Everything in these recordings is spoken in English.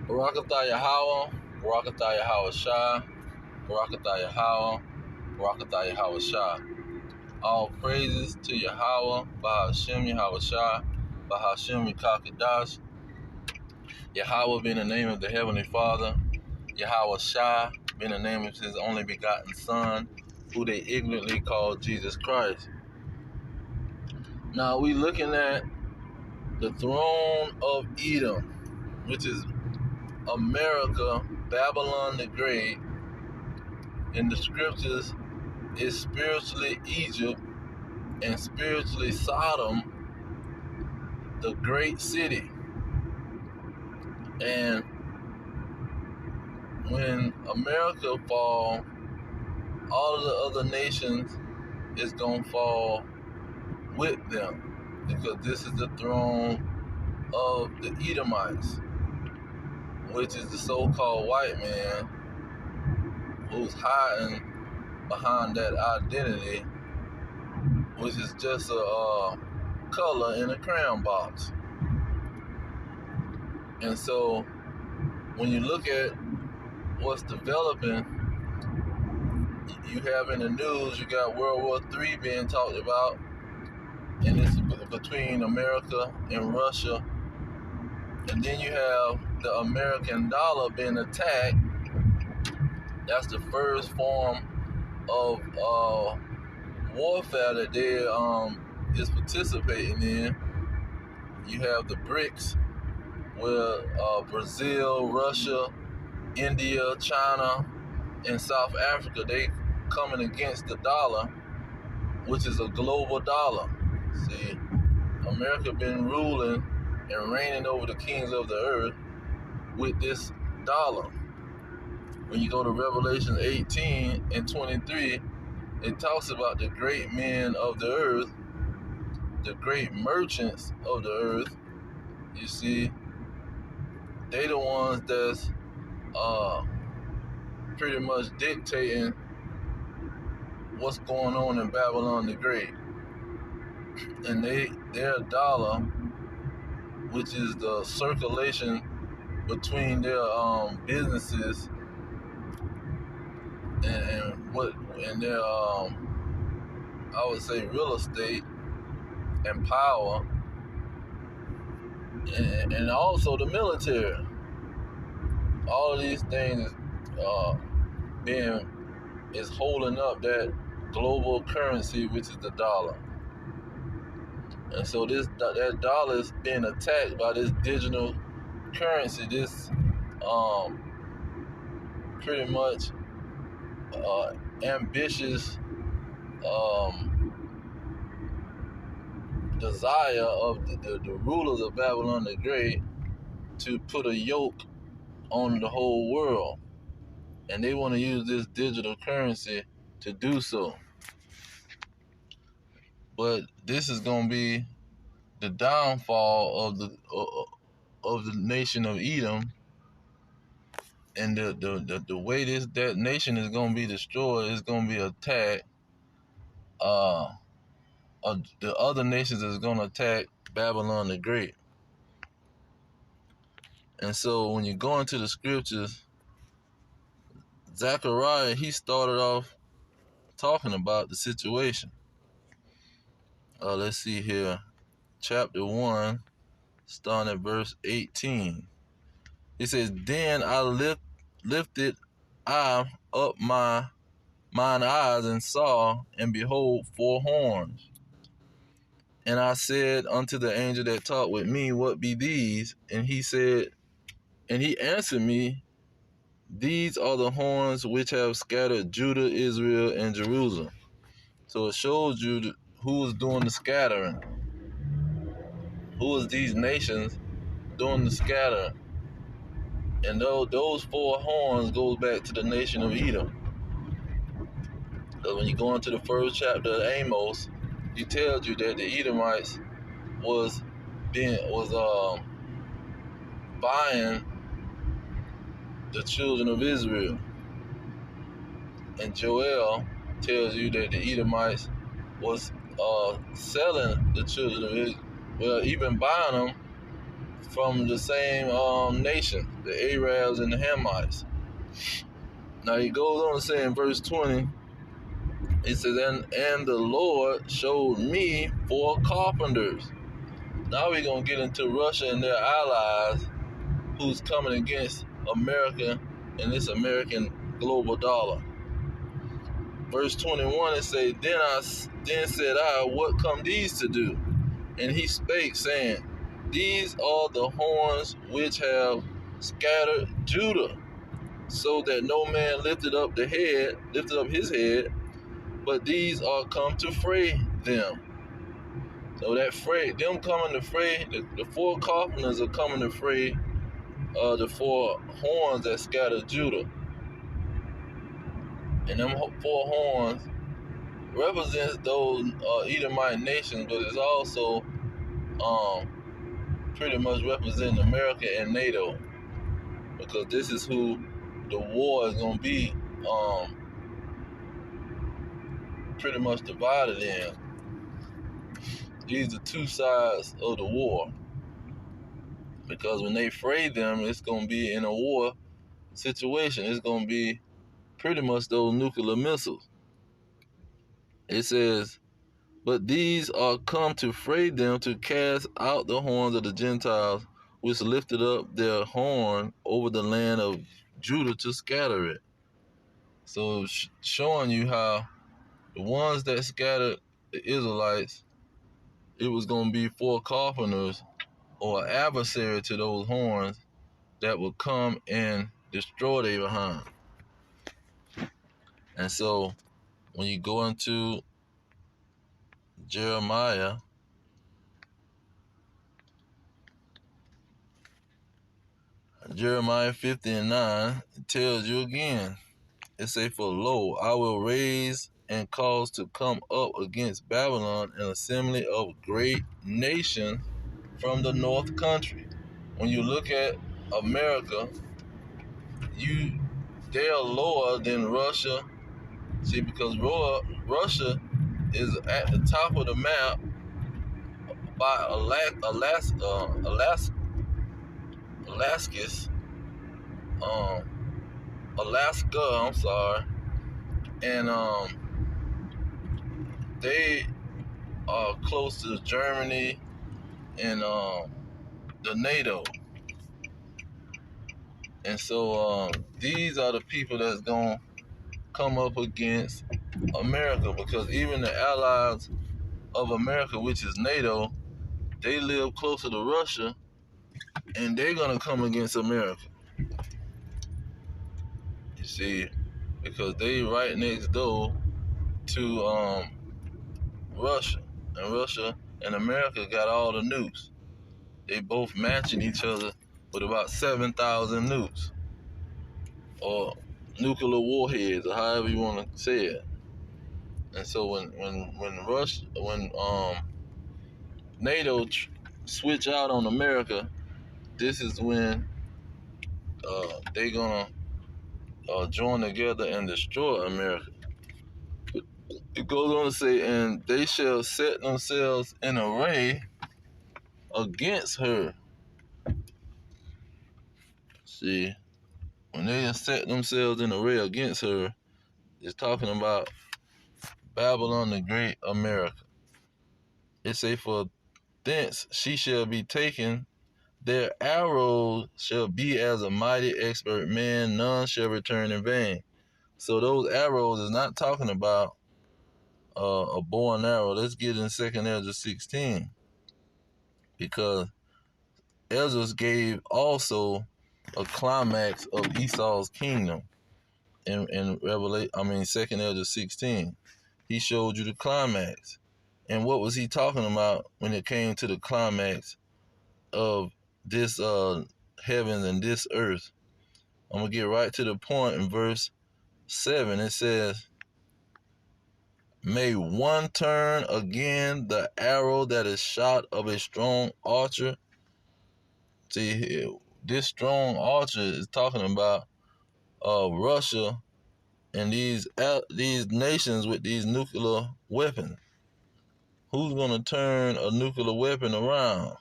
Barakatah Yahweh, Barakatah Yahweh Shah, Barakatah Yahweh, Barakatah Yahweh Shah. All praises to Yahweh, Bahashem Yahweh Shah, Bahashem Yikakadash. Yahweh being the name of the Heavenly Father, Yahweh Shah being the name of His only begotten Son, who they ignorantly call Jesus Christ. Now we looking at the throne of Edom, which is America, Babylon the Great. In the scriptures, is spiritually Egypt and spiritually Sodom, the great city. And when America fall, all of the other nations is going to fall with them, because this is the throne of the Edomites, which is the so-called white man who's hiding behind that identity, which is just a color in a crayon box. And so when you look at what's developing, you have in the news, you got World War III being talked about, and it's between America and Russia. And then you have the American dollar being attacked. That's the first form of warfare that they is participating in. You have the BRICS, where Brazil, Russia, India, China, and South Africa, they coming against the dollar, which is a global dollar. See, America been ruling and reigning over the kings of the earth with this dollar. When you go to Revelation 18 and 23, it talks about the great men of the earth, the great merchants of the earth. You see, they the ones that's pretty much dictating what's going on in Babylon the Great. And their dollar, which is the circulation between their businesses and their I would say real estate and power, and also the military. All of these things is holding up that global currency, which is the dollar. And so that dollar is being attacked by this digital currency, this pretty much ambitious desire of the rulers of Babylon the Great to put a yoke on the whole world. And they want to use this digital currency to do so. But this is going to be the downfall of the nation of Edom, and the way that nation is going to be destroyed is going to be attacked. The other nations is going to attack Babylon the Great. And so when you go into the scriptures, Zechariah, he started off talking about the situation. Let's see here. Chapter 1, starting at verse 18. It says, Then I lifted I up mine eyes and saw, and behold, 4 horns. And I said unto the angel that talked with me, What be these? And he answered me, These are the horns which have scattered Judah, Israel, and Jerusalem. So it shows you who was doing the scattering. Who was these nations doing the scattering? And those 4 horns goes back to the nation of Edom. Because when you go into the first chapter of Amos, he tells you that the Edomites was buying the children of Israel. And Joel tells you that the Edomites was selling the children of Israel, well, even buying them from the same nation, the Arabs and the Hamites. Now he goes on to say in verse 20, he says, and the Lord showed me 4 carpenters. Now we're going to get into Russia and their allies who's coming against America and this American global dollar. Verse 21, it says, then said I, what come these to do? And he spake, saying, these are the horns which have scattered Judah, so that no man lifted up his head, but these are come to fray them. So that fray, them coming to fray, the 4 carpenters are coming to fray the 4 horns that scattered Judah. And them 4 horns represents those Edomite nations, but it's also pretty much representing America and NATO, because this is who the war is going to be pretty much divided in. These are 2 sides of the war, because when they fray them, it's going to be in a war situation. It's going to be pretty much those nuclear missiles. It says, but these are come to fray them, to cast out the horns of the Gentiles, which lifted up their horn over the land of Judah to scatter it. So showing you how the ones that scattered the Israelites, it was going to be 4 carpenters or adversary to those horns that would come and destroy their behind. And so when you go into Jeremiah 50:9, it tells you again. It say, for lo, I will raise and cause to come up against Babylon an assembly of great nations from the north country. When you look at America, they are lower than Russia. See, because Russia is at the top of the map by Alaska, I'm sorry, and they are close to Germany and the NATO, and so these are the people that's gonna come up against America, because even the allies of America, which is NATO, they live closer to Russia, and they're gonna come against America. You see, because they right next door to Russia, and Russia and America got all the nukes. They both matching each other with about 7,000 nukes, or nuclear warheads, or however you want to say it. And so when NATO switch out on America, this is when they gonna join together and destroy America. It goes on to say, and they shall set themselves in array against her. See, when they set themselves in array against her, it's talking about Babylon the Great America. It say, for thence she shall be taken, their arrows shall be as a mighty expert man, none shall return in vain. So those arrows is not talking about a bow and arrow. Let's get in 2nd Ezra 16, because Ezra gave also a climax of Esau's kingdom in Revelation. 2nd Ezra 16. He showed you the climax, and what was he talking about when it came to the climax of this heavens and this earth? I'm gonna get right to the point in verse 7. It says, may one turn again the arrow that is shot of a strong archer. See, this strong archer is talking about Russia and these nations with these nuclear weapons. Who's going to turn a nuclear weapon around?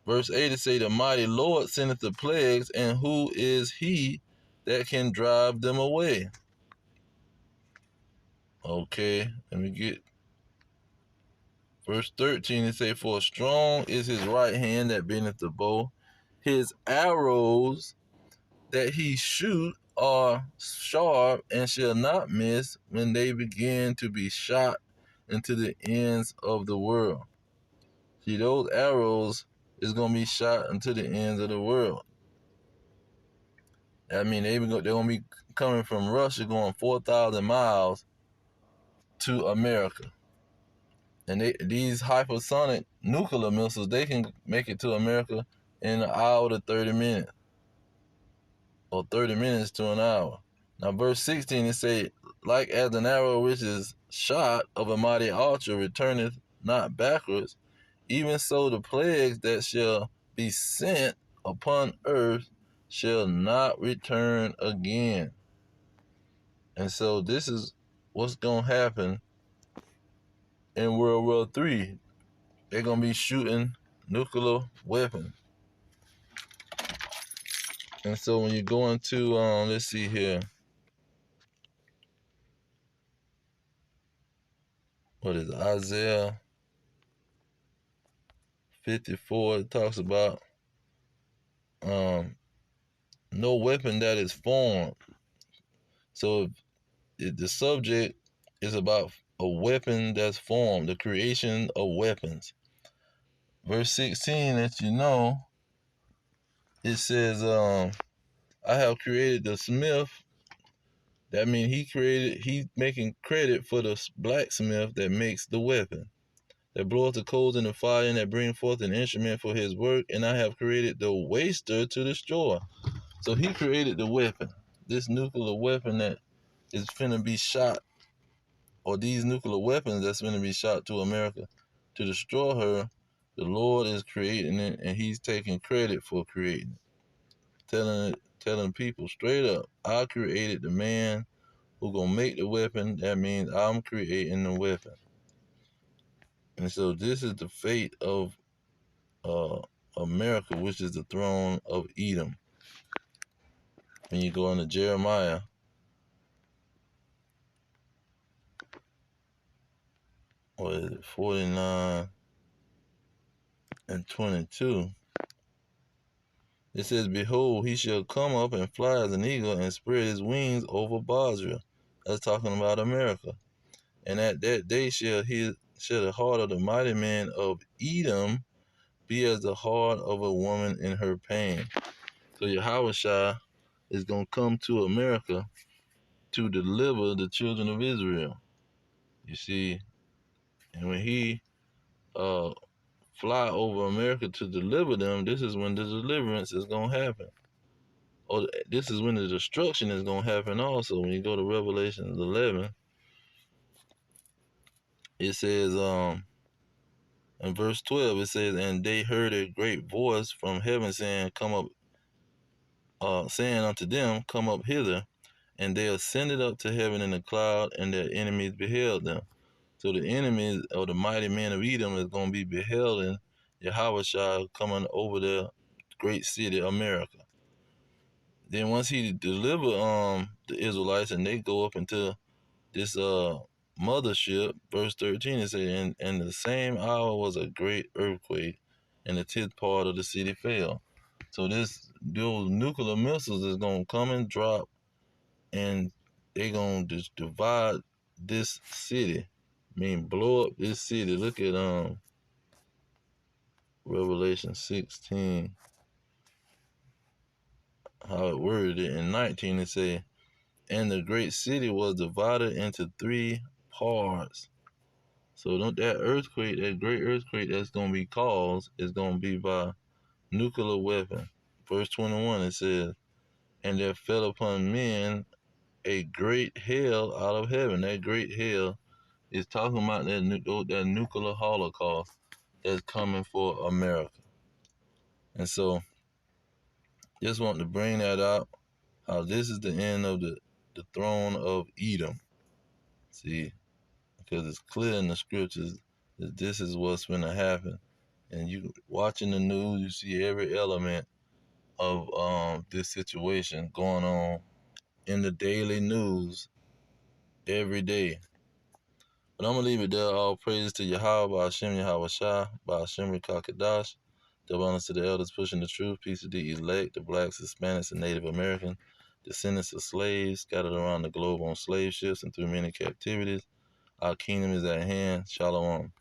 Verse 8 it say, the mighty Lord sendeth the plagues, and who is he that can drive them away? Okay, let me get verse 13. It say, for strong is his right hand that bendeth the bow. His arrows that he shoot are sharp and shall not miss when they begin to be shot into the ends of the world. See, those arrows is going to be shot into the ends of the world. I mean, they're going to be coming from Russia going 4,000 miles to America. And these hypersonic nuclear missiles, they can make it to America in an hour to 30 minutes. Or 30 minutes to an hour. Now, verse 16, it say, like as an arrow which is shot of a mighty archer returneth not backwards, even so the plagues that shall be sent upon earth shall not return again. And so this is what's going to happen in World War III. They're going to be shooting nuclear weapons. And so when you go into, let's see here. What is it? Isaiah 54, it talks about no weapon that is formed. So if the subject is about a weapon that's formed, the creation of weapons. Verse 16, that you know, it says, I have created the smith. That means he's making credit for the blacksmith that makes the weapon, that bloweth the coals in the fire, and that bring forth an instrument for his work. And I have created the waster to destroy. So he created the weapon, this nuclear weapon that is finna be shot, or these nuclear weapons that's finna be shot to America to destroy her. The Lord is creating it, and he's taking credit for creating it. Telling people straight up, I created the man who gonna make the weapon. That means I'm creating the weapon. And so this is the fate of America, which is the throne of Edom. When you go into Jeremiah, what is it, 49 and 22, it says, behold, he shall come up and fly as an eagle and spread his wings over Basra. That's talking about America. And at that day shall the heart of the mighty man of Edom be as the heart of a woman in her pain. So Yahweh is going to come to America to deliver the children of Israel. You see, and when he fly over America to deliver them, this is when the deliverance is going to happen. Or this is when the destruction is going to happen also. When you go to Revelation 11, it says, in verse 12, it says, and they heard a great voice from heaven saying, come up, saying unto them, come up hither. And they ascended up to heaven in a cloud, and their enemies beheld them. So the enemies of the mighty man of Edom is going to be beholding Yahweh coming over the great city, America. Then once he deliver the Israelites, and they go up into this mothership, verse 13, it says, and the same hour was a great earthquake, and the 10th part of the city fell. So those nuclear missiles is gonna come and drop, and they gonna just divide this city. I mean, blow up this city. Look at Revelation 16, how it worded it. In 19, it say, and the great city was divided into 3 parts. So that earthquake, that great earthquake that's going to be caused, is going to be by nuclear weapon. Verse 21, it says, and there fell upon men a great hail out of heaven. That great hail is talking about that nuclear holocaust that's coming for America. And so, just want to bring that out, how this is the end of the throne of Edom. See, because it's clear in the scriptures that this is what's going to happen. And you watching the news, you see every element of this situation going on in the daily news every day. But I'm gonna leave it there. All praises to Yahweh, by Hashem Yahweh Shah, by Hashem Kakadash. Double honors to the elders pushing the truth. Peace to the elect, the blacks, Hispanics, and Native Americans, descendants of slaves scattered around the globe on slave ships and through many captivities. Our kingdom is at hand. Shalom.